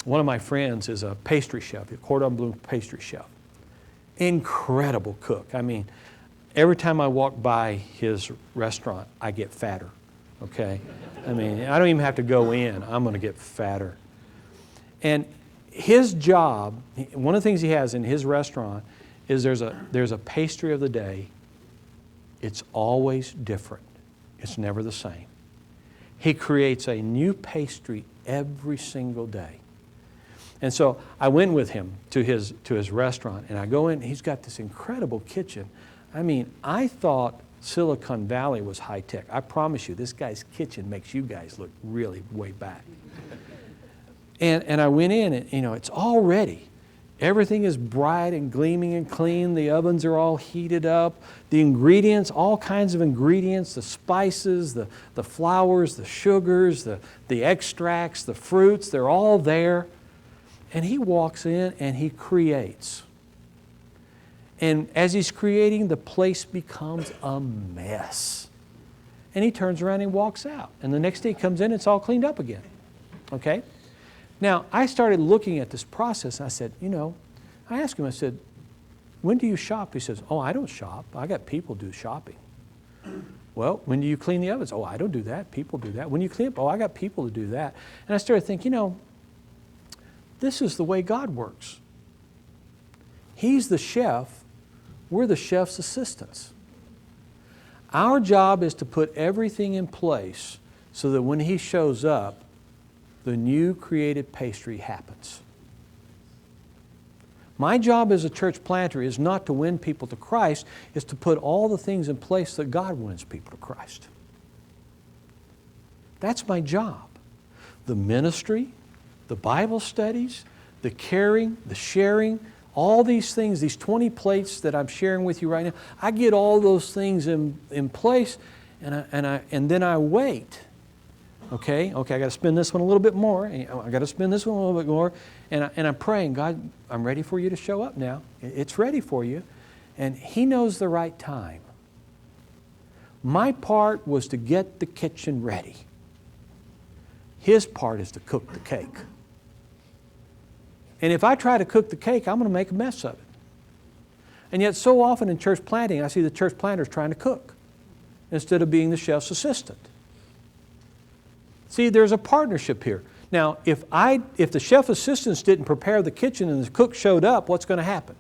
one of my friends is a pastry chef, a cordon bleu pastry chef. Incredible cook. I mean, every time I walk by his restaurant, I get fatter, okay? I mean, I don't even have to go in. I'm going to get fatter. And his job, one of the things he has in his restaurant is there's a pastry of the day. It's always different. It's never the same. He creates a new pastry every single day. And so I went with him to his restaurant, and I go in, he's got this incredible kitchen. I mean, I thought Silicon Valley was high tech. I promise you, this guy's kitchen makes you guys look really way back. And I went in, and it's all ready. Everything is bright and gleaming and clean. The ovens are all heated up. The ingredients, all kinds of ingredients, the spices, the flours, the sugars, the extracts, the fruits, they're all there. And he walks in and he creates. And as he's creating, the place becomes a mess. And he turns around and walks out. And the next day he comes in, it's all cleaned up again. Okay? Now, I started looking at this process, and I said, I asked him, I said, when do you shop? He says, oh, I don't shop. I got people do shopping. Well, when do you clean the ovens? Oh, I don't do that. People do that. When you clean up? Oh, I got people to do that. And I started thinking, this is the way God works. He's the chef. We're the chef's assistants. Our job is to put everything in place so that when He shows up, the new created pastry happens. My job as a church planter is not to win people to Christ, it's to put all the things in place that God wins people to Christ. That's my job. The ministry, the Bible studies, the caring, the sharing, all these things, these 20 plates that I'm sharing with you right now, I get all those things in place, and then I wait. Okay, I got to spend this one a little bit more. I got to spend this one a little bit more. And I'm praying, God, I'm ready for you to show up now. It's ready for you. And He knows the right time. My part was to get the kitchen ready. His part is to cook the cake. And if I try to cook the cake, I'm going to make a mess of it. And yet so often in church planting, I see the church planters trying to cook instead of being the chef's assistant. See, there's a partnership here. Now, if the chef assistants didn't prepare the kitchen and the cook showed up, what's going to happen?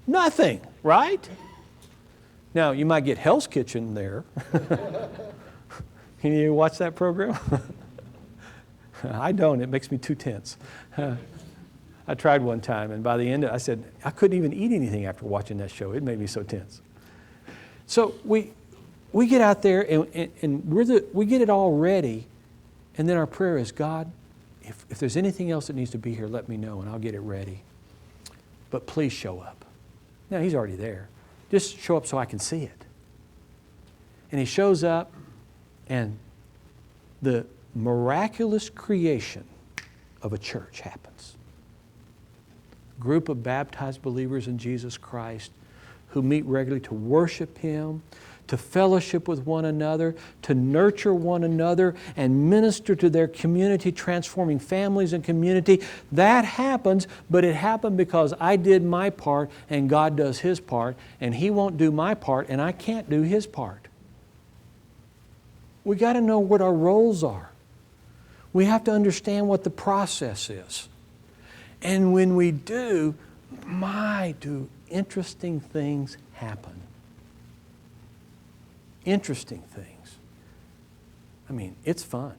Nothing, right? Now, you might get Hell's Kitchen there. Can you watch that program? I don't. It makes me too tense. I tried one time, and by the end, I said, I couldn't even eat anything after watching that show. It made me so tense. So we get out there and we get it all ready, and then our prayer is, God, if there's anything else that needs to be here, let me know and I'll get it ready. But please show up. Now, He's already there. Just show up so I can see it. And He shows up, and the miraculous creation of a church happens. A group of baptized believers in Jesus Christ who meet regularly to worship Him, to fellowship with one another, to nurture one another, and minister to their community, transforming families and community. That happens, but it happened because I did my part and God does His part, and He won't do my part and I can't do His part. We got to know what our roles are. We have to understand what the process is. And when we do, do interesting things happen. Interesting things. I mean, it's fun.